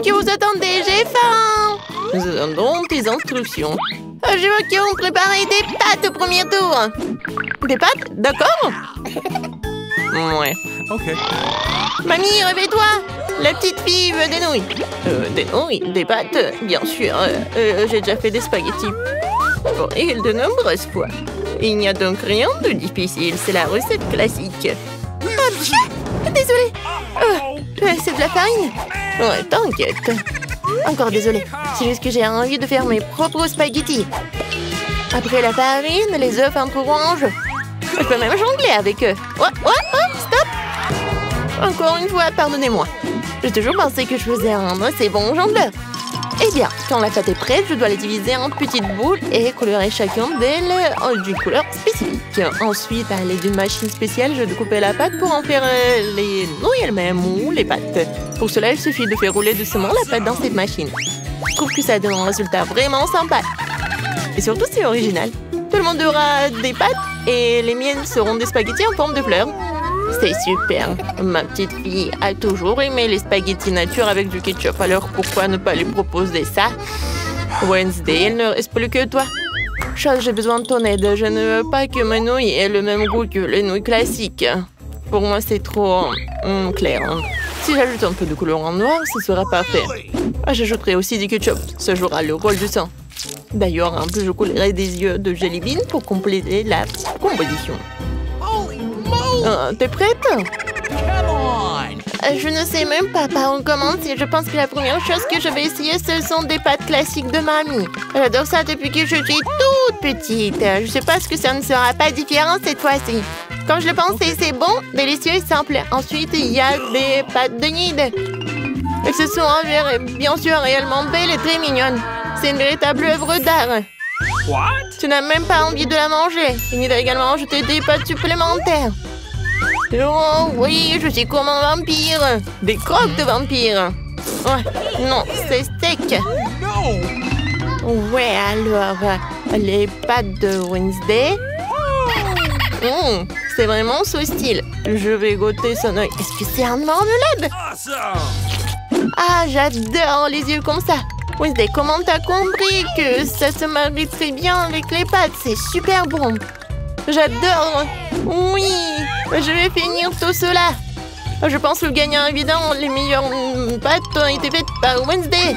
Qu'est-ce que vous attendez? J'ai faim! Nous attendons tes instructions. Je veux qu'on prépare des pâtes au premier tour. Des pâtes? D'accord. Ouais. Ok. Mamie, réveille-toi! La petite fille veut des nouilles. Des nouilles? Des pâtes? Bien sûr. J'ai déjà fait des spaghettis. Bon, et de nombreuses fois. Il n'y a donc rien de difficile. C'est la recette classique. Désolée. C'est de la farine? Ouais, t'inquiète. Encore désolée. C'est juste que j'ai envie de faire mes propres spaghettis. Après la farine, les œufs un peu rouges. Je peux même jongler avec eux. Oh, stop! Encore une fois, pardonnez-moi. J'ai toujours pensé que je faisais un assez bon jongleur. Eh bien, quand la pâte est prête, je dois la diviser en petites boules et colorer chacune d'elles d'une couleur spécifique. Ensuite, à l'aide d'une machine spéciale, je découpe la pâte pour en faire les nouilles elles-mêmes ou les pâtes. Pour cela, il suffit de faire rouler doucement la pâte dans cette machine. Je trouve que ça donne un résultat vraiment sympa. Et surtout, c'est original. Tout le monde aura des pâtes et les miennes seront des spaghettis en forme de fleurs. C'est super. Ma petite fille a toujours aimé les spaghettis nature avec du ketchup. Alors pourquoi ne pas lui proposer ça? Wednesday, il ne reste plus que toi. Charles, j'ai besoin de ton aide. Je ne veux pas que mes nouilles aient le même goût que les nouilles classiques. Pour moi, c'est trop clair. Si j'ajoute un peu de colorant noir, ce sera parfait. J'ajouterai aussi du ketchup. Ça jouera le rôle du sang. D'ailleurs, un peu je coulerai des yeux de jelly bean pour compléter la composition. T'es prête? Je ne sais même pas par où commencer. Je pense que la première chose que je vais essayer, ce sont des pâtes classiques de mamie. J'adore ça depuis que je suis toute petite. Je sais pas ce que ça ne sera pas différent cette fois-ci. Comme je le pensais, c'est bon, délicieux et simple. Ensuite, il y a des pâtes de Nid. Elles se sont bien sûr réellement belles et très mignonnes. C'est une véritable œuvre d'art. Tu n'as même pas envie de la manger. Il a également ajouté des pâtes supplémentaires. Oh oui, je suis comme un vampire. Des croques de vampire. Ouais, non, c'est sec. Ouais, alors, les pâtes de Wednesday. C'est vraiment ce style. Je vais goûter son œil. Est-ce que c'est un marmelade? Ah, j'adore les yeux comme ça. Wednesday, comment t'as compris que ça se marie très bien avec les pâtes? C'est super bon. J'adore. Oui, je vais finir tout cela. Je pense que le gagnant évident, les meilleures pâtes ont été faites par Wednesday.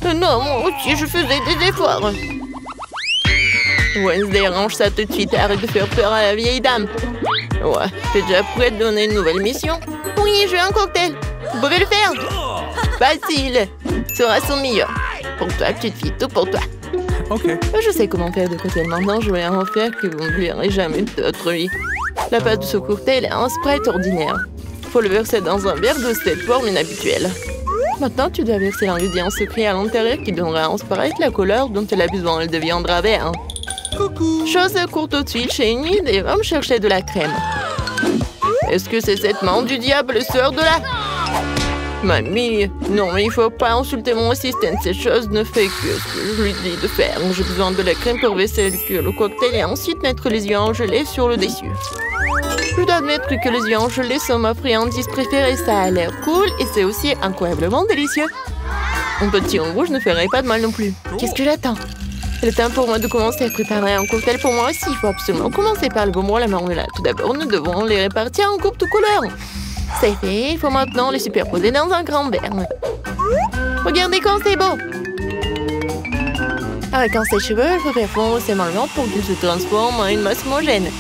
Non, moi aussi, je faisais des efforts. Wednesday, range ça tout de suite. Arrête de faire peur à la vieille dame. Ouais, t'es déjà prête à donner une nouvelle mission? Oui, je veux un cocktail. Vous pouvez le faire? Facile. Sera son meilleur. Pour toi, petite fille, tout pour toi. Ok. Je sais comment faire des cocktails maintenant. Je vais en faire que vous n'oublierez jamais de votre vie. La pâte de ce cocktail est un Sprite ordinaire. Faut le verser dans un verre de cette forme inhabituelle. Maintenant, tu dois verser l'ingrédient secret à l'intérieur qui donnera à un Sprite la couleur dont elle a besoin. Elle deviendra vert. Chose court tout de suite chez Enid et va me chercher de la crème. Est-ce que c'est cette main du diable sort de là? Mamie, non, mais il faut pas insulter mon assistant. Cette chose ne fait que ce que je lui dis de faire. J'ai besoin de la crème pour verser le cocktail et ensuite mettre les yeux en gelée sur le dessus. Je dois admettre que les yeux en gelée sont ma friandise préférée. Ça a l'air cool et c'est aussi incroyablement délicieux. Un petit rouge ne ferait pas de mal non plus. Qu'est-ce que j'attends? Il est temps pour moi de commencer à préparer un cocktail pour moi aussi. Il faut absolument commencer par le bonbon et la marmelade. Tout d'abord, nous devons les répartir en groupes de couleurs. C'est fait, il faut maintenant les superposer dans un grand verre. Regardez quand c'est beau! Avec un sèche-cheveux, il faut faire fondre ces marmelades pour qu'ils se transforment en une masse homogène.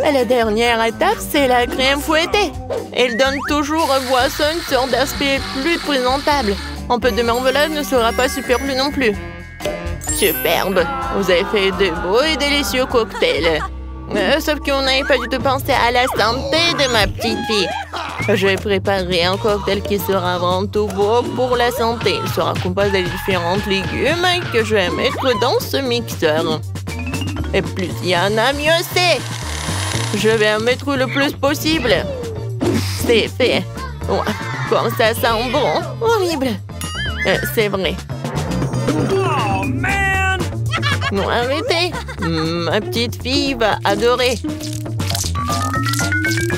Et la dernière étape, c'est la crème fouettée. Elle donne toujours aux boissons une sorte d'aspect plus présentable. Un peu de marmelade ne sera pas superflu non plus. Superbe! Vous avez fait de beaux et délicieux cocktails. Sauf qu'on n'avait pas du tout pensé à la santé de ma petite fille. Je vais préparer un cocktail qui sera avant tout beau pour la santé. Il sera composé de différents légumes que je vais mettre dans ce mixeur. Et plus il y en a, mieux c'est. Je vais en mettre le plus possible. C'est fait. Ouais, comme ça sent bon. Horrible. C'est vrai. Oh, man! Non, arrêtez. Ma petite fille va adorer.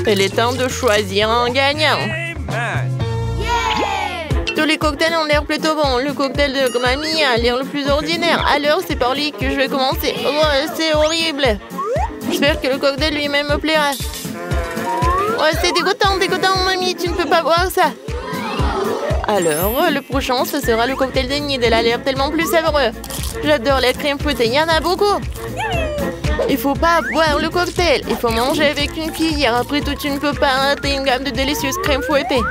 Il est temps de choisir un gagnant. man. Tous les cocktails ont l'air plutôt bons. Le cocktail de mamie a l'air le plus ordinaire. Alors, c'est par lui que je vais commencer. Oh, c'est horrible. J'espère que le cocktail lui-même me plaira. Ouais, c'est dégoûtant, mamie. Tu ne peux pas boire ça. Alors, le prochain, ce sera le cocktail de Nid. Elle a l'air tellement plus savoureux. J'adore la crème fouettée. Il y en a beaucoup. Il faut pas boire le cocktail. Il faut manger avec une cuillère. Après tout, tu ne peux pas rater une gamme de délicieuses crèmes fouettées.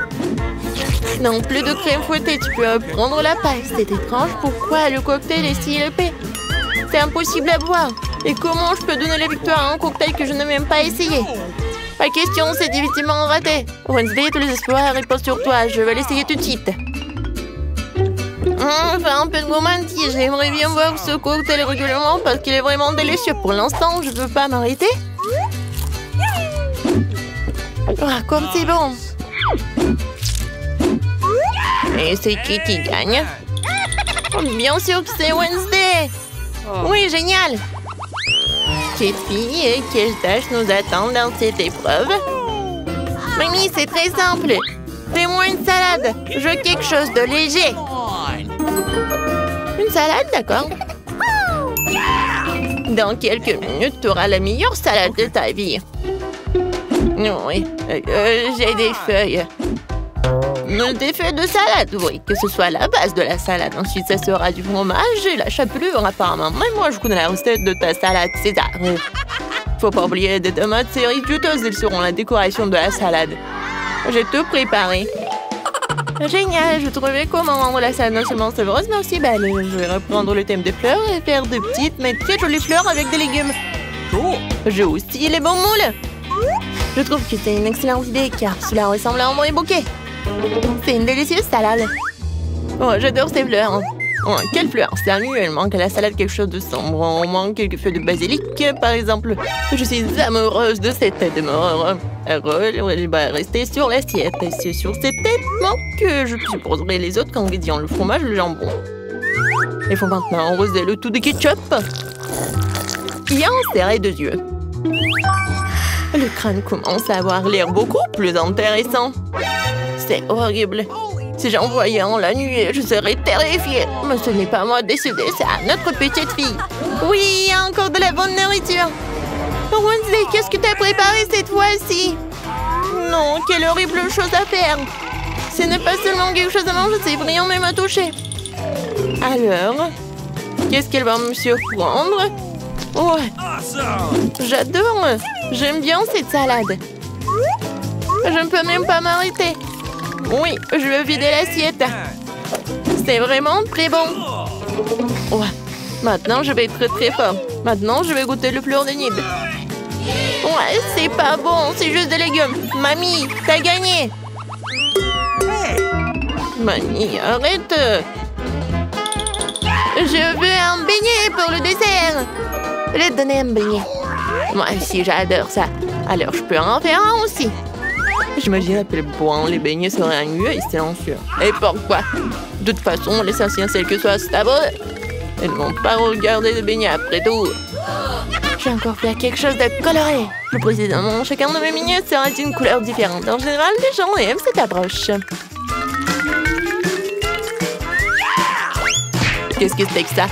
Non, plus de crème fouettée. Tu peux prendre la paille. C'est étrange. Pourquoi le cocktail est si épais? C'est impossible à boire. Et comment je peux donner la victoire à un cocktail que je n'ai même pas essayé? Pas question, c'est définitivement raté. Wednesday, tous les espoirs reposent sur toi. Je vais l'essayer tout de suite. Enfin, un peu de gourmandise. J'aimerais bien boire ce cocktail régulièrement parce qu'il est vraiment délicieux. Pour l'instant, je ne peux pas m'arrêter. Ah, comme c'est bon. Et c'est qui gagne? Bien sûr que c'est Wednesday. Oui, génial. Petite fille, et quelles tâches nous attendent dans cette épreuve? Mamie, c'est très simple. Fais-moi une salade. Je veux quelque chose de léger. Une salade, d'accord. Dans quelques minutes, tu auras la meilleure salade de ta vie. Oui, j'ai des feuilles. Des feuilles de salade, oui, que ce soit la base de la salade. Ensuite, ça sera du fromage et la chapelure, apparemment. Même moi, je connais la recette de ta salade César. Faut pas oublier des tomates cerises juteuses. Elles seront la décoration de la salade. J'ai tout préparé. Génial, je trouvais comment rendre la salade non seulement savoureuse, mais aussi belle. Je vais reprendre le thème des fleurs et faire de petites, mais très jolies fleurs avec des légumes. J'ai aussi les bons moules. Je trouve que c'est une excellente idée, car cela ressemble à un vrai bouquet. C'est une délicieuse salade. Oh, j'adore ces fleurs. Oh, quelle fleur? Sérieux, il manque à la salade quelque chose de sombre. On manque quelques feuilles de basilic, par exemple. Je suis amoureuse de cette tête de mort. Elle va rester sur l'assiette. Et c'est sur cette tête que je supposerai les autres ingrédients, le fromage et le jambon. Il faut maintenant arroser le tout de ketchup. Bien serré de yeux. Le crâne commence à avoir l'air beaucoup plus intéressant. C'est horrible. Si j'en voyais en la nuit, je serais terrifiée. Mais ce n'est pas moi de décider, c'est à notre petite fille. Oui, encore de la bonne nourriture. Wednesday, qu'est-ce que tu as préparé cette fois-ci? Non, quelle horrible chose à faire. Ce n'est pas seulement quelque chose à manger, c'est brillant même à toucher. Alors, qu'est-ce qu'elle va me surprendre? Ouais, j'adore. J'aime bien cette salade. Je ne peux même pas m'arrêter. Oui, je veux vider l'assiette. C'est vraiment très bon. Ouais, maintenant je vais être très fort. Maintenant, je vais goûter le fleur de Nid. Ouais, c'est pas bon, c'est juste des légumes. Mamie, t'as gagné. Mamie, arrête. Je veux un beignet pour le dessert. Je vais te donner un beignet. Moi aussi, j'adore ça. Alors, je peux en faire un aussi. J'imagine à quel point les beignets seraient ennuyeux et silencieux. Et pourquoi? De toute façon, l'essentiel que soit savoureux. Ils ne vont pas regarder les beignets après tout. J'ai encore fait quelque chose de coloré. Plus précisément, chacun de mes beignets sera d'une couleur différente. En général, les gens aiment cette approche. Qu'est-ce que c'est que ça?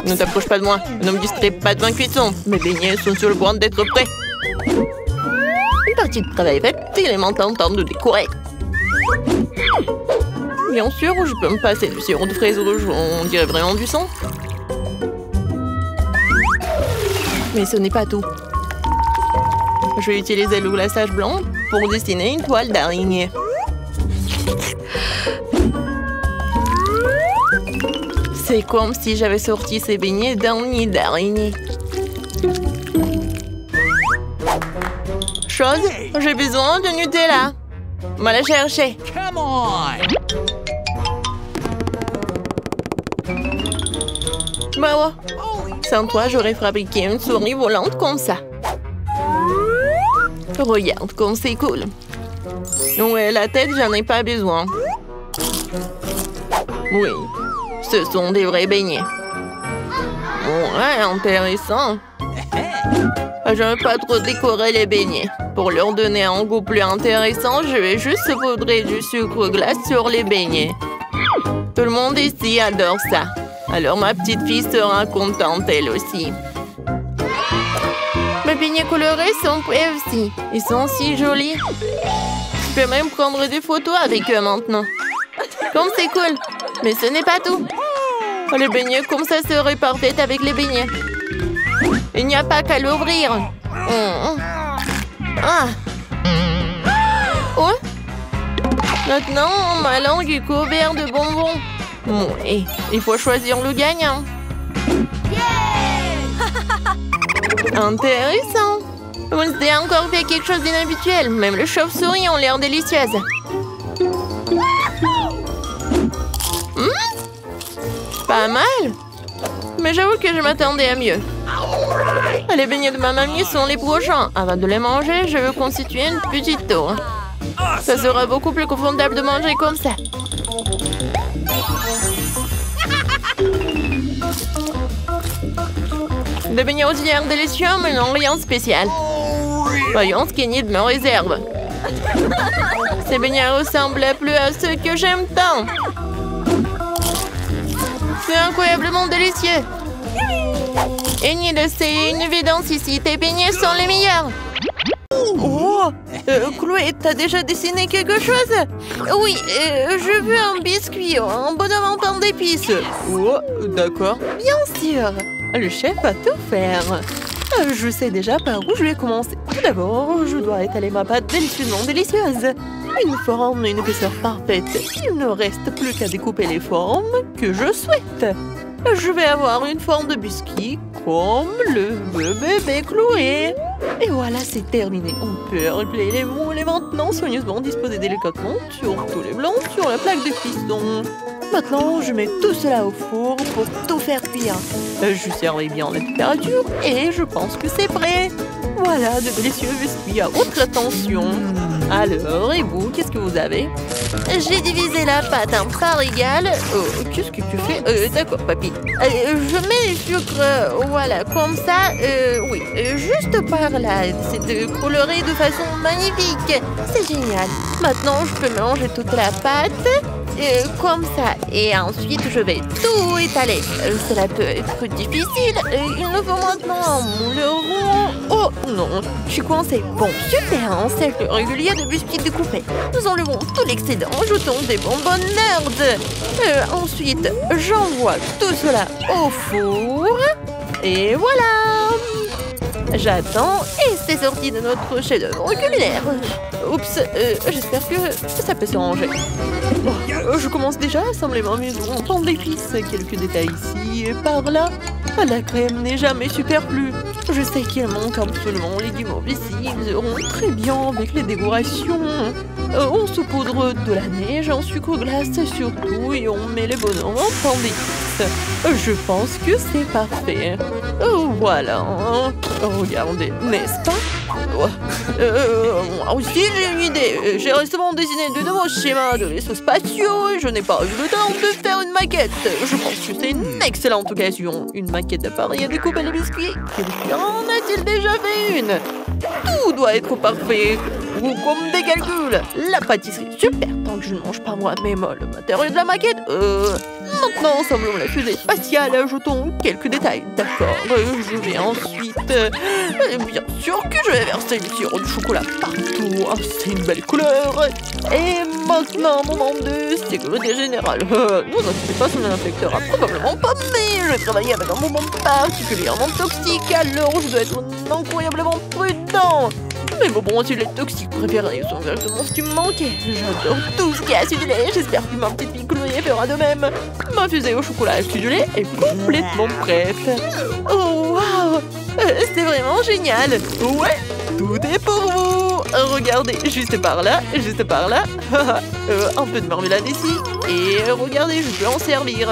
Ne t'approche pas de moi. Ne me distrais pas de ma cuisson. Mes beignets sont sur le point d'être prêts. Une partie de travail faite, il est maintenant temps de décorer. Bien sûr, je peux me passer du sirop de fraise rouge, on dirait vraiment du sang. Mais ce n'est pas tout. Je vais utiliser le glaçage blanc pour dessiner une toile d'araignée. C'est comme si j'avais sorti ces beignets d'un nid d'araignée. Chose, j'ai besoin de Nutella. On va la chercher. Come on! Bah ouais. Sans toi, j'aurais fabriqué une souris volante comme ça. Regarde comme c'est cool. Ouais, la tête, j'en ai pas besoin. Oui, ce sont des vrais beignets. Ouais, intéressant. J'aime pas trop décorer les beignets. Pour leur donner un goût plus intéressant, je vais juste saupoudrer du sucre glace sur les beignets. Tout le monde ici adore ça. Alors ma petite fille sera contente elle aussi. Mes beignets colorés sont prêts aussi. Ils sont si jolis. Je peux même prendre des photos avec eux maintenant. Comme c'est cool. Mais ce n'est pas tout. Les beignets comme ça seraient parfaits avec les beignets. Il n'y a pas qu'à l'ouvrir. Ah. Oh. Maintenant, ma langue est couverte de bonbons. Et il faut choisir le gagnant. Intéressant. Wednesday a encore fait quelque chose d'inhabituel. Même les chauves-souris ont l'air délicieuses. Pas mal. Mais j'avoue que je m'attendais à mieux. Les beignets de ma mamie sont les prochains. Avant de les manger, je veux constituer une petite tour. Ça sera beaucoup plus confortable de manger comme ça. Des beignets aux œufs délicieux, mais non rien de spécial. Voyons ce qu'Enid me réserve. Ces beignets ressemblent plus à ceux que j'aime tant. C'est incroyablement délicieux. Enid, c'est une évidence ici. Tes beignets sont les meilleurs. Oh, Chloé, t'as déjà dessiné quelque chose? Oui, je veux un biscuit, un bonhomme en pain d'épices. Oh, d'accord. Bien sûr. Le chef va tout faire. Je sais déjà par où je vais commencer. Tout d'abord, je dois étaler ma pâte délicieusement délicieuse. Une forme et une épaisseur parfaite. Il ne reste plus qu'à découper les formes que je souhaite. Je vais avoir une forme de biscuit comme le bébé Chloé. Et voilà, c'est terminé. On peut replier les moules et maintenant soigneusement disposer délicatement sur tous les blancs sur la plaque de piston. Maintenant, je mets tout cela au four pour tout faire cuire. Je surveille bien la température et je pense que c'est prêt. Voilà, de délicieux biscuits à haute tension. Alors, et vous, qu'est-ce que vous avez? J'ai divisé la pâte en parts égales. Oh, qu'est-ce que tu fais? D'accord, papy. Je mets le sucre, voilà, comme ça. Oui, juste par là. C'est coloré de façon magnifique. C'est génial. Maintenant, je peux mélanger toute la pâte. Comme ça. Et ensuite, je vais tout étaler. Cela peut être difficile. Il nous faut maintenant un moule rond. Oh non, je suis coincée. Bon, super, un cercle régulier de biscuits découpés. Nous enlevons tout l'excédent, ajoutons des bonbons nerds. Ensuite, j'envoie tout cela au four. Et voilà. J'attends et c'est sorti de notre chef-d'œuvre culinaire. Oups, j'espère que ça peut se ranger. Bon, je commence déjà à assembler ma maison en pain d'épices. Quelques détails ici et par là. La crème n'est jamais superflue. Je sais qu'il manque absolument les guimauves ici. Ils iront très bien avec les décorations. On saupoudre de la neige en sucre glace surtout et on met les bonhommes en pain d'épices. Je pense que c'est parfait. Voilà. Regardez, n'est-ce pas? Moi aussi j'ai une idée. J'ai récemment dessiné de nouveaux schémas de vaisseaux spatiaux et je n'ai pas eu le temps de faire une maquette. Je pense que c'est une excellente occasion. Une maquette d'appareil à découper les biscuits. Quelqu'un en a-t-il déjà fait une? Tout doit être parfait. Ou comme des calculs. La pâtisserie, super. Tant que je ne mange pas moi-même le matériau de la maquette. Maintenant, assemblons la fusée spatiale. Ajoutons quelques détails. D'accord. Je vais ensuite... bien sûr que je vais verser du sirop de chocolat partout. C'est une belle couleur. Et maintenant, moment 2, sécurité générale. Non, inquiétez pas, ça n'infectera probablement pas. Mais je travaille avec un moment particulièrement toxique. Alors, je dois être incroyablement prudent. Mes bonbons acidulés toxiques préférés sont exactement ce qui me manquait. J'adore tout ce qui est acidulé. J'espère que ma petite fille Chloé fera de même. Ma fusée au chocolat acidulé est complètement prête. Oh, waouh! C'est vraiment génial. Ouais, tout est pour vous. Regardez, juste par là, juste par là. Un peu de marmelade ici. Et regardez, je peux en servir.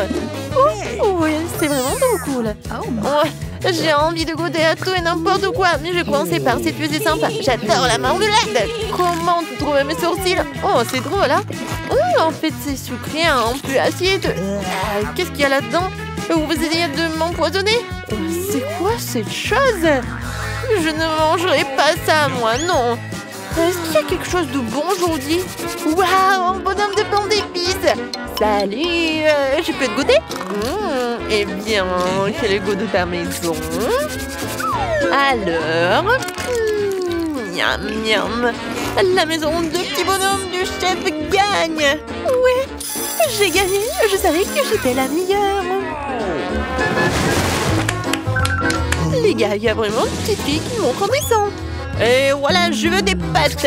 Oh, ouais, c'est vraiment trop cool. Ouais. J'ai envie de goûter à tout et n'importe quoi, mais je commençais par cette fusée sympa. J'adore la marmelade. Comment tu trouves mes sourcils? Oh, c'est drôle, hein? Oh, en fait, c'est sucré, un peu acide. Qu'est-ce qu'il y a là-dedans? Vous essayez de m'empoisonner? C'est quoi cette chose? Je ne mangerai pas ça, moi, non. Est-ce qu'il y a quelque chose de bon aujourd'hui? Waouh, un bonhomme de pain d'épices. Salut, je peux te goûter? Eh bien, quel est le goût de ta maison? Alors, miam miam. La maison de petits bonhommes du chef gagne. Ouais, j'ai gagné. Je savais que j'étais la meilleure. Les gars, il y a vraiment une petite fille qui monte en descend. Et voilà, je veux des pâtes.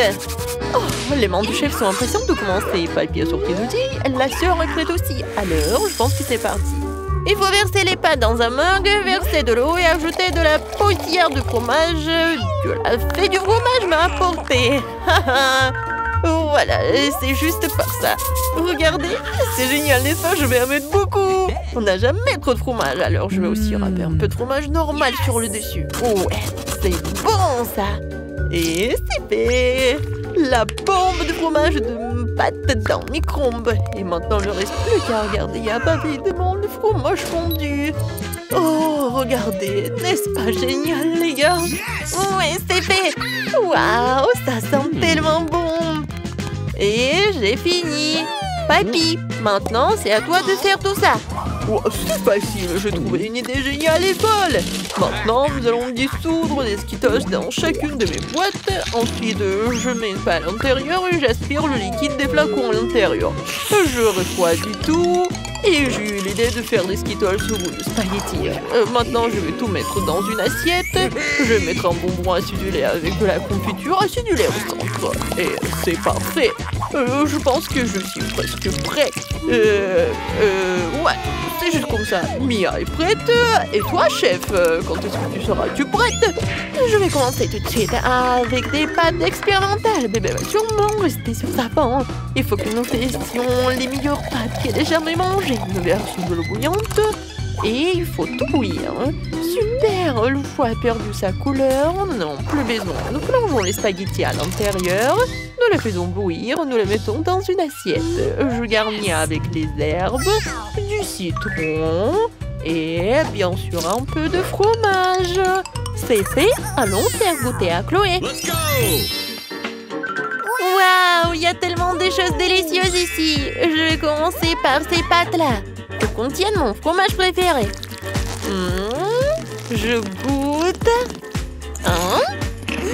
Oh, les membres du chef sont impatients de commencer. Papier surprise aussi. La sœur est prête aussi. Alors, je pense que c'est parti. Il faut verser les pâtes dans un mug, verser de l'eau et ajouter de la poussière de fromage. Dieu l'a fait, du fromage m'a apporté. Voilà, c'est juste par ça. Regardez, c'est génial, n'est-ce pas? Je vais en mettre beaucoup. On n'a jamais trop de fromage, alors je vais aussi râper un peu de fromage normal sur le dessus. Ouais, c'est bon ça. Et c'est fait. La bombe de fromage de pâte dans le micro-ondes. Et maintenant, il ne reste plus qu'à regarder. Il y a pavé devant le fromage fondu. Oh, regardez. N'est-ce pas génial, les gars? Ouais, c'est fait. Waouh, ça sent tellement bon. Et j'ai fini. Papy, maintenant, c'est à toi de faire tout ça. Oh, c'est facile, j'ai trouvé une idée géniale et folle. Maintenant, nous allons dissoudre des Skittles dans chacune de mes boîtes. Ensuite, je mets une pâte à l'intérieur et j'aspire le liquide des flacons à l'intérieur. Je refroidis tout. Et j'ai eu l'idée de faire des Skittles au goût de spaghetti. Maintenant, je vais tout mettre dans une assiette. Je vais mettre un bonbon acidulé avec de la confiture acidulée au centre. Et c'est parfait. Je pense que je suis presque prêt. Ouais, c'est juste comme ça. Mia est prête. Et toi, chef, quand est-ce que tu seras-tu prête? Je vais commencer tout de suite avec des pâtes expérimentales. Bébé va sûrement rester sur sa pente. Il faut que nous testions les meilleures pâtes qu'elle ait jamais mangées. Une version de l'eau bouillante. Et il faut tout bouillir. Super, le foie a perdu sa couleur. Nous n'avons plus besoin. Nous plongeons les spaghettis à l'intérieur. Nous les faisons bouillir. Nous les mettons dans une assiette. Je garnis avec les herbes, du citron et bien sûr un peu de fromage. C'est fait. Allons faire goûter à Chloé. Waouh, il y a tellement de choses délicieuses ici. Je vais commencer par ces pâtes-là, qui contiennent mon fromage préféré. Je goûte.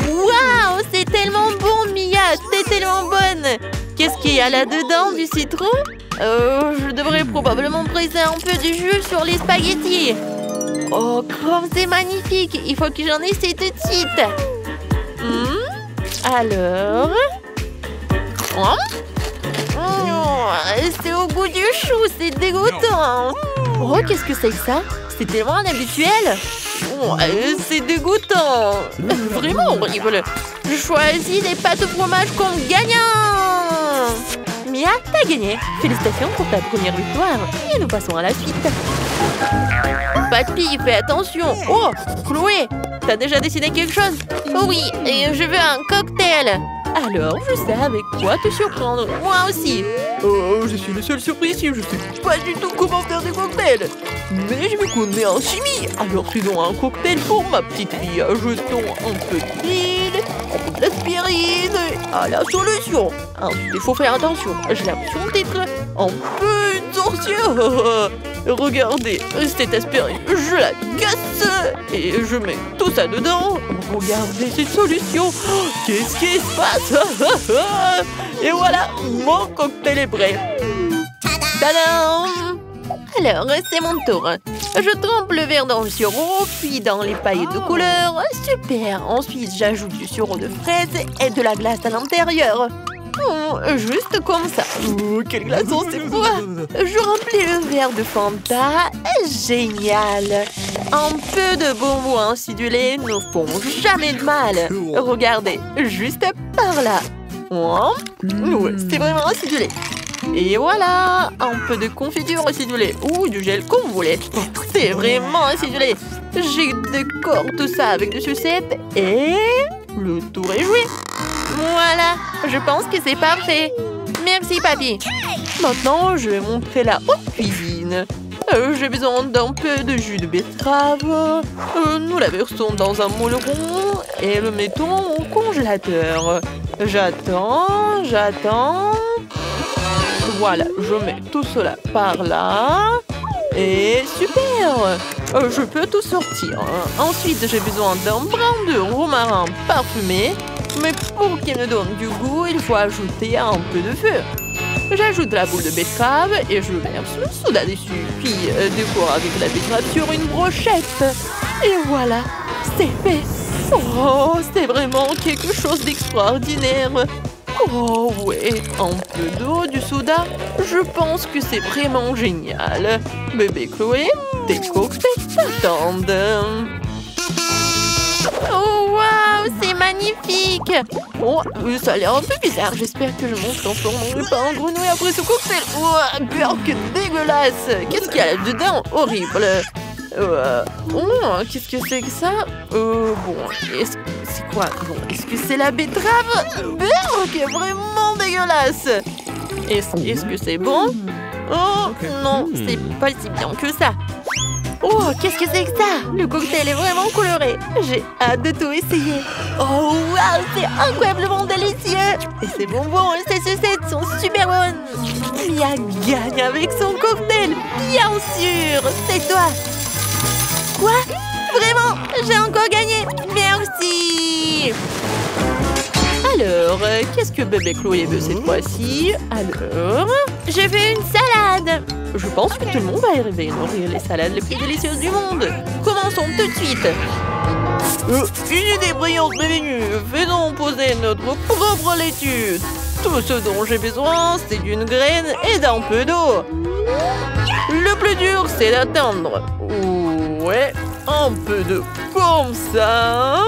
Waouh, c'est tellement bon, Mia. C'est tellement bonne. Qu'est-ce qu'il y a là-dedans? Du citron? Je devrais probablement presser un peu du jus sur les spaghettis. Oh, comme c'est magnifique. Il faut que j'en essaie tout de suite. Alors... c'est au goût du chou, c'est dégoûtant. Oh, qu'est-ce que c'est que ça? C'est tellement inhabituel. C'est dégoûtant. Vraiment horrible. Je choisis les pâtes au fromage comme gagnant. Mia, t'as gagné. Félicitations pour ta première victoire. Et nous passons à la suite. Papy, fais attention. Oh, Chloé, t'as déjà décidé quelque chose? Oui, et je veux un cocktail. Alors, je sais avec quoi te surprendre. Moi aussi. Je suis le seul surpris ici. Je sais pas du tout comment faire des cocktails. Mais je me connais en chimie. Alors, faisons un cocktail pour ma petite fille. Ajoutons un peu d'huile, un peu d'aspirine à la solution. Ensuite, il faut faire attention. J'ai l'impression d'être un peu une sorcière. Regardez, cette aspirine, je la casse et je mets tout ça dedans. Regardez cette solution. Qu'est-ce qui se passe? Et voilà, mon cocktail est prêt. Tadam! Alors, c'est mon tour. Je trempe le verre dans le sirop, puis dans les paillettes de couleur. Super! Ensuite, j'ajoute du sirop de fraise et de la glace à l'intérieur. Juste comme ça. Quel glaçon, c'est froid. Je remplis le verre de Fanta. Génial. Un peu de bonbons acidulés ne font jamais de mal. Regardez, juste par là. Ouais, c'est vraiment acidulé. Et voilà, un peu de confiture acidulée ou du gel comme vous voulez. C'est vraiment acidulé. Je décore tout ça avec des sucettes et le tour est joué. Voilà, je pense que c'est parfait. Merci, papy. Maintenant, je vais montrer la haute cuisine. J'ai besoin d'un peu de jus de betterave. Nous la versons dans un moule rond et le mettons au congélateur. J'attends. Voilà, je mets tout cela par là. Et super! Je peux tout sortir. Ensuite, j'ai besoin d'un brin de romarin parfumé. Mais pour qu'il me donne du goût, il faut ajouter un peu de feu. J'ajoute la boule de betterave et je verse le soda dessus. Puis décore avec la betterave sur une brochette. Et voilà, c'est fait. Oh, c'est vraiment quelque chose d'extraordinaire. Oh ouais, un peu d'eau, du soda. Je pense que c'est vraiment génial. Bébé Chloé, tes cocktails t'attendent. Oh waouh, c'est magnifique. Oh, ça a l'air un peu bizarre. J'espère que je m'en transformerai pas en grenouille après ce cocktail. Oh, que dégueulasse. Qu'est-ce qu'il y a là-dedans? Horrible. Qu'est-ce que c'est que ça? Bon, c'est quoi? Bon, est-ce que c'est la betterave? Qui est vraiment dégueulasse. Est-ce que c'est bon? Oh, non, c'est pas si bien que ça. Oh, qu'est-ce que c'est que ça? Le cocktail est vraiment coloré. J'ai hâte de tout essayer. Oh, waouh, c'est incroyablement délicieux. Et ces bonbons et ces sucettes sont super bonnes. Mia gagne avec son cocktail, bien sûr. C'est toi. Quoi? Vraiment? J'ai encore gagné. Merci. Alors, qu'est-ce que bébé Chloé veut cette fois-ci? Alors, j'ai fait une salade. Je pense que tout le monde va arriver à nourrir les salades les plus délicieuses du monde. Commençons tout de suite. Une idée brillante m'est venue. Faisons poser notre propre laitue. Tout ce dont j'ai besoin, c'est d'une graine et d'un peu d'eau. Le plus dur, c'est d'attendre. Ouais, un peu de comme ça.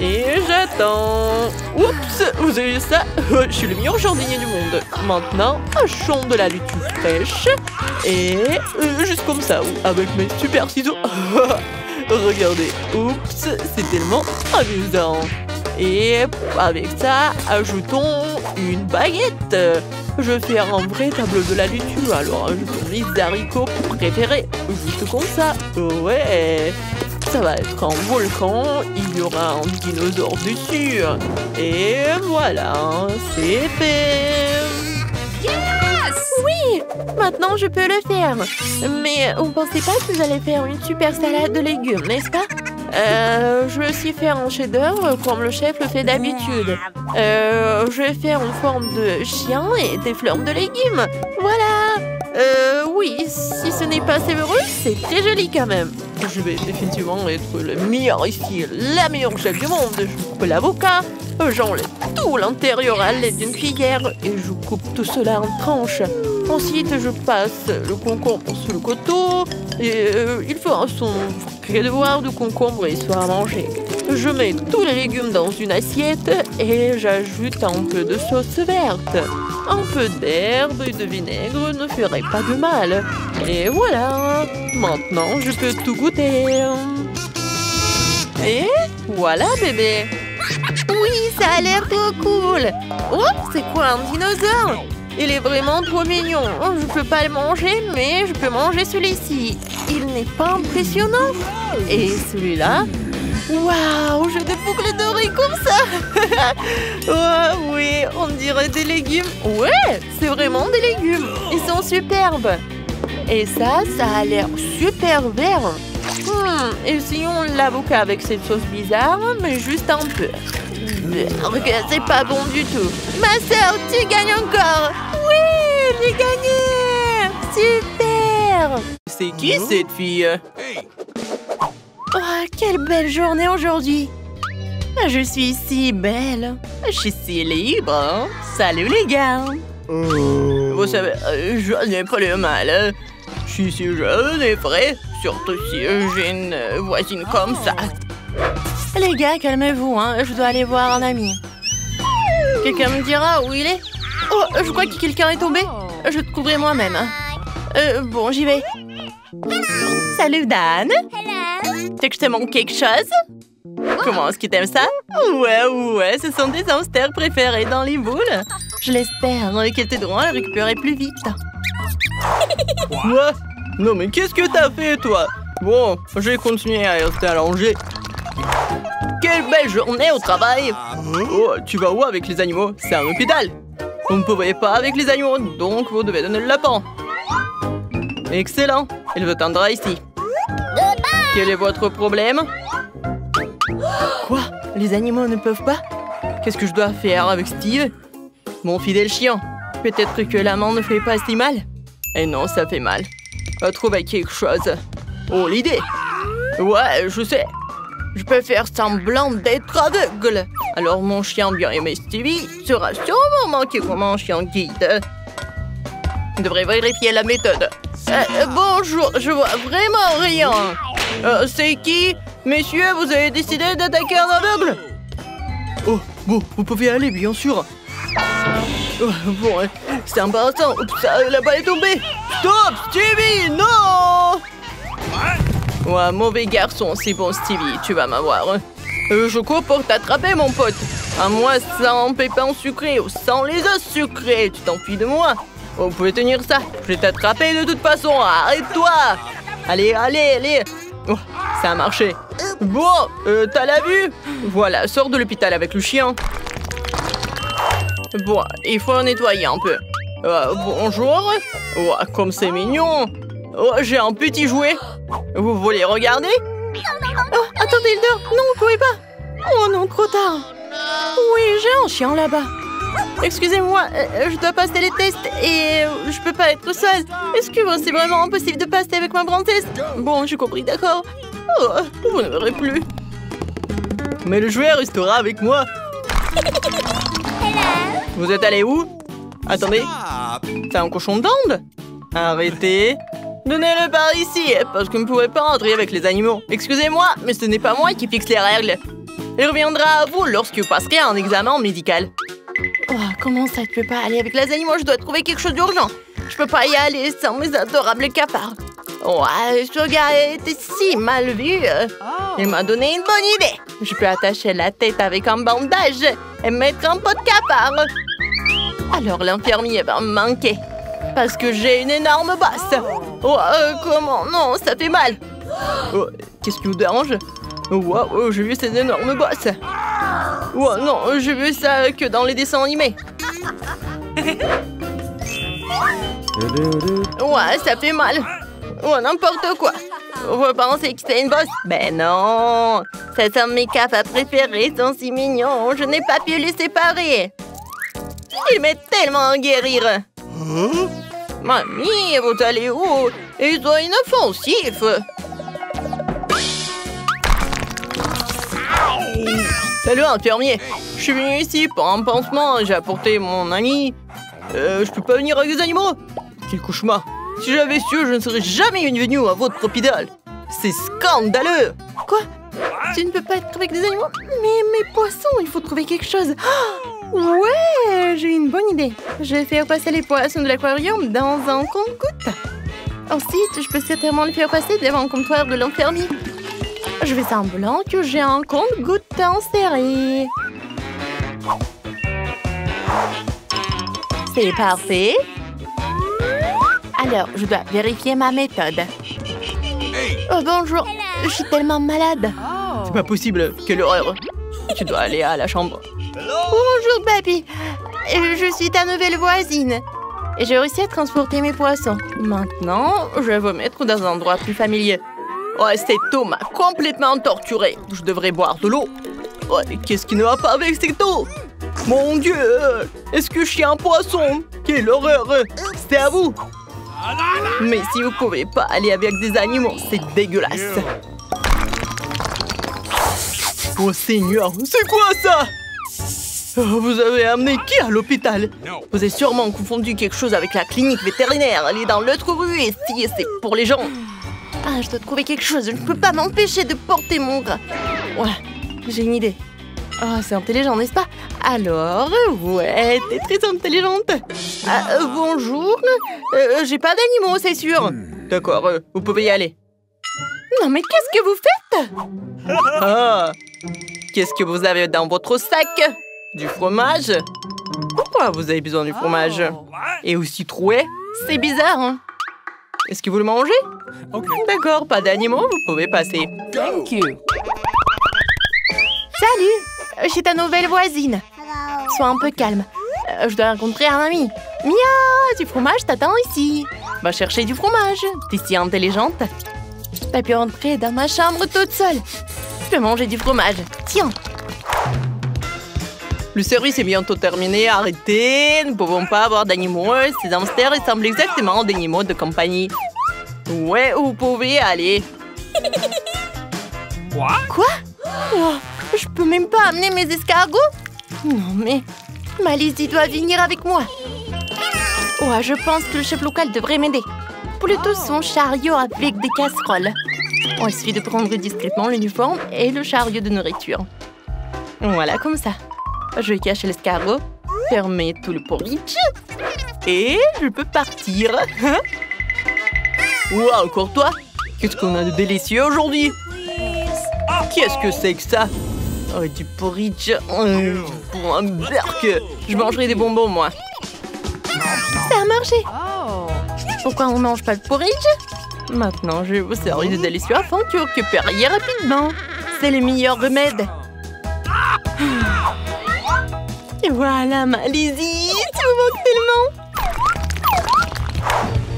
Et j'attends. Oups, vous avez vu ça? Je suis le meilleur jardinier du monde. Maintenant, hachons de la laitue fraîche. Et juste comme ça, avec mes super ciseaux. Regardez, oups, c'est tellement amusant. Et avec ça, ajoutons une baguette. Je vais faire un vrai tableau de la laitue. Alors, ajoutons les haricots préférés. Juste comme ça. Ouais. Ça va être un volcan, il y aura un dinosaure dessus. Et voilà, c'est fait. Yes! Oui, maintenant je peux le faire. Mais vous ne pensez pas que vous allez faire une super salade de légumes, n'est-ce pas? Je vais aussi faire un chef-d'œuvre comme le chef le fait d'habitude. Je vais faire une forme de chien et des fleurs de légumes. Voilà. Oui, si ce n'est pas savoureux, c'est très joli quand même. Je vais définitivement être le meilleur ici, la meilleure chef du monde. Je coupe l'avocat, j'enlève tout l'intérieur à l'aide d'une cuillère et je coupe tout cela en tranches. Ensuite, je passe le concombre sur le couteau et il fera son devoir de concombre et soit à manger. Je mets tous les légumes dans une assiette et j'ajoute un peu de sauce verte. Un peu d'herbe et de vinaigre ne ferait pas de mal. Et voilà, maintenant je peux tout goûter. Et voilà bébé. Oui, ça a l'air trop cool. Oh, c'est quoi un dinosaure? Il est vraiment trop mignon. Je peux pas le manger, mais je peux manger celui-ci. Il n'est pas impressionnant. Et celui-là? Waouh, j'ai des boucles dorées comme ça. Oh oui, on dirait des légumes. Ouais, c'est vraiment des légumes. Ils sont superbes. Et ça a l'air super vert. Essayons l'avocat avec cette sauce bizarre, mais juste un peu. C'est pas bon du tout. Ma sœur, tu gagnes encore. Oui, j'ai gagné. Super. C'est qui cette fille? Oh, quelle belle journée aujourd'hui. Je suis si belle. Je suis si libre. Hein? Salut les gars. Vous savez, je n'ai pas le mal. Je suis si jeune et frais. Surtout si j'ai une voisine comme ça. Les gars, calmez-vous, hein. Je dois aller voir un ami. Quelqu'un me dira où il est? Oh, je crois que quelqu'un est tombé. Je te trouverai moi-même. Bon, j'y vais. Salut Dan. T'as que je te montre quelque chose? Comment est-ce que t'aimes ça? Ouais, ce sont des hamsters préférés dans les boules. Je l'espère qu'elles t'aideront à récupérer plus vite. Quoi? Non mais qu'est-ce que t'as fait toi? Bon, je vais continuer à rester allongé. Quelle belle journée au travail! Oh, tu vas où avec les animaux? C'est un hôpital! Vous ne pouvez pas avec les animaux, donc vous devez donner le lapin. Excellent! Il vous attendra ici. Quel est votre problème? Quoi? Les animaux ne peuvent pas? Qu'est-ce que je dois faire avec Steve? Mon fidèle chien. Peut-être que l'amant ne fait pas si mal? Eh non, ça fait mal. Va trouver quelque chose. Oh, l'idée! Ouais, je sais. Je peux faire semblant d'être aveugle. Alors mon chien bien aimé Stevie sera sûrement manqué comme un chien guide. Je devrais vérifier la méthode. Bonjour, je vois vraiment rien. C'est qui? Messieurs, vous avez décidé d'attaquer un aveugle? Oh, bon, vous pouvez aller, bien sûr. Oh, bon, c'est embarrassant. Oups, la balle est tombée. Stop, Stevie, non! Ouais, mauvais garçon, c'est bon, Stevie, tu vas m'avoir. Je cours pour t'attraper, mon pote. À moi, sans pépins sucrés ou sans les os sucrés, tu t'enfuis de moi. Vous pouvez tenir ça, je vais t'attraper de toute façon, arrête-toi. Allez, allez, allez. Oh, ça a marché. Bon, t'as la vue? Voilà, sors de l'hôpital avec le chien. Bon, il faut en nettoyer un peu. Bonjour. Oh, comme c'est mignon. Oh, j'ai un petit jouet. Vous voulez regarder? Oh, attendez, il dort. Non, vous pouvez pas. Oh non, trop tard. Oui, j'ai un chien là-bas. Excusez-moi, je dois passer les tests et je peux pas être seule. Est-ce que c'est vraiment impossible de passer avec ma princesse? Bon, j'ai compris, d'accord. Oh, vous ne verrez plus. Mais le jouet restera avec moi. Vous êtes allé où? Attendez, c'est un cochon d'Inde? Arrêtez. Donnez-le par ici, parce que vous ne pouvez pas entrer avec les animaux. Excusez-moi, mais ce n'est pas moi qui fixe les règles. Il reviendra à vous lorsque vous passerez un examen médical. Oh, comment ça, tu peux pas aller avec les animaux? Je dois trouver quelque chose d'urgent. Je peux pas y aller sans mes adorables cafards. Ouais, ce gars était si mal vu. Il m'a donné une bonne idée. Je peux attacher la tête avec un bandage et mettre un pot de cafard. Alors l'infirmier va me manquer. Parce que j'ai une énorme bosse. Oh, comment? Non, ça fait mal. Oh, qu'est-ce qui vous dérange? Wow, j'ai vu ces énormes bosses. Oh non, j'ai vu ça que dans les dessins animés. Ouais, ça fait mal. Oh, n'importe quoi. Vous pensez que c'est une bosse? Ben non. Ce sont mes cafards préférés, sont si mignons. Je n'ai pas pu les séparer. Ils m'aident tellement à guérir. Mamie, vous allez où? Ils sont inoffensifs. Salut, infirmier. Je suis venu ici pour un pansement. J'ai apporté mon ami. Je peux pas venir avec des animaux? Quel cauchemar. Si j'avais su, je ne serais jamais venu à votre hôpital. C'est scandaleux. Quoi? Tu ne peux pas être avec des animaux? Mais mes poissons, il faut trouver quelque chose. Ouais, j'ai une bonne idée. Je vais faire passer les poissons de l'aquarium dans un compte-gouttes. Ensuite, je peux certainement les faire passer devant le comptoir de l'infirmier. Je fais semblant que j'ai un compte-gouttes inséré. C'est parfait. Alors, je dois vérifier ma méthode. Oh, bonjour. Je suis tellement malade. C'est pas possible. Quelle horreur. Tu dois aller à la chambre. Bonjour, papy. Je suis ta nouvelle voisine. Et j'ai réussi à transporter mes poissons. Maintenant, je vais vous mettre dans un endroit plus familier. Ouais, cette eau m'a complètement torturé. Je devrais boire de l'eau. Ouais, qu'est-ce qui ne va pas avec cette eau? Mon Dieu! Est-ce que je suis un poisson? Quelle horreur! C'est à vous! Mais si vous pouvez pas aller avec des animaux, c'est dégueulasse. Oh Seigneur, c'est quoi ça? Vous avez amené qui à l'hôpital? Vous avez sûrement confondu quelque chose avec la clinique vétérinaire. Elle est dans l'autre rue et si c'est pour les gens. Ah, je dois trouver quelque chose. Je ne peux pas m'empêcher de porter mon gras. Ouais, j'ai une idée. Oh, c'est intelligent, n'est-ce pas? Alors, ouais, t'es très intelligente. Bonjour. J'ai pas d'animaux, c'est sûr. D'accord, vous pouvez y aller. Non, mais qu'est-ce que vous faites? Ah, qu'est-ce que vous avez dans votre sac? Du fromage? Pourquoi vous avez besoin du fromage? Et aussi troué? C'est bizarre, hein? Est-ce que vous le mangez? D'accord, pas d'animaux, vous pouvez passer. Thank you. Salut, je suis ta nouvelle voisine. Sois un peu calme. Je dois rencontrer un ami. Mia, du fromage t'attend ici. Va chercher du fromage. T'es si intelligente. T'as pu entrer dans ma chambre toute seule. Je peux manger du fromage. Tiens. Le service est bientôt terminé, arrêtez. Nous ne pouvons pas avoir d'animaux. Ces hamsters ressemblent exactement aux animaux de compagnie. Ouais, vous pouvez aller. Quoi? Oh, je peux même pas amener mes escargots? Non mais... Malizy doit venir avec moi. Ouais, je pense que le chef local devrait m'aider. Plutôt son chariot avec des casseroles. Il suffit de prendre discrètement l'uniforme et le chariot de nourriture. Voilà, comme ça. Je cache l'escargot, fermer tout le porridge et je peux partir. Ouah, encore toi? Qu'est-ce qu'on a de délicieux aujourd'hui? Qu'est-ce que c'est que ça? Oh, du porridge. Pour un berk. Je mangerai des bonbons, moi. Ça a marché. Pourquoi on mange pas de porridge? Maintenant, je vais vous servir de délicieux afin que vous récupériez rapidement. C'est le meilleur remède. Et voilà, Malizy, tu me manques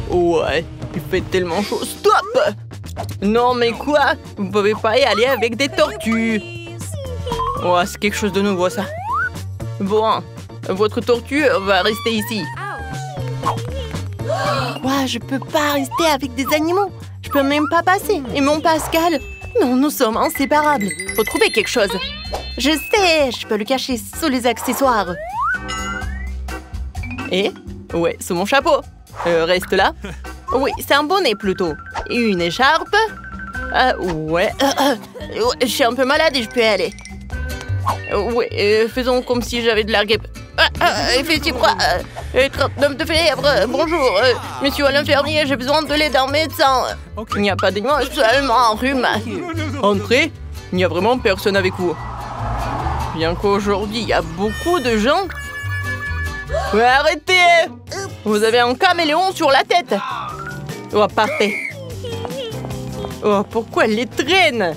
tellement. Ouais, il fait tellement chaud. Stop! Non, mais quoi? Vous pouvez pas y aller avec des tortues. Ouais, c'est quelque chose de nouveau, ça. Bon, votre tortue va rester ici. Quoi? Je peux pas rester avec des animaux. Je peux même pas passer. Et mon Pascal? Non, nous sommes inséparables. Faut trouver quelque chose. Je sais, je peux le cacher sous les accessoires. Et? Ouais, sous mon chapeau. Reste là. Oui, c'est un bonnet plutôt. Et une écharpe. Ouais. Je suis un peu malade et je peux y aller. Oui, faisons comme si j'avais de la grippe. Il fait si froid. 39 de fièvre. Bonjour, monsieur l'infirmier, j'ai besoin de l'aide d'un médecin. Il n'y a pas d'animaux, seulement un rhume. Entrez. Il n'y a vraiment personne avec vous. Bien qu'aujourd'hui, il y a beaucoup de gens. Ouais, arrêtez! Vous avez un caméléon sur la tête. Oh, partez. Oh, pourquoi elle les traîne?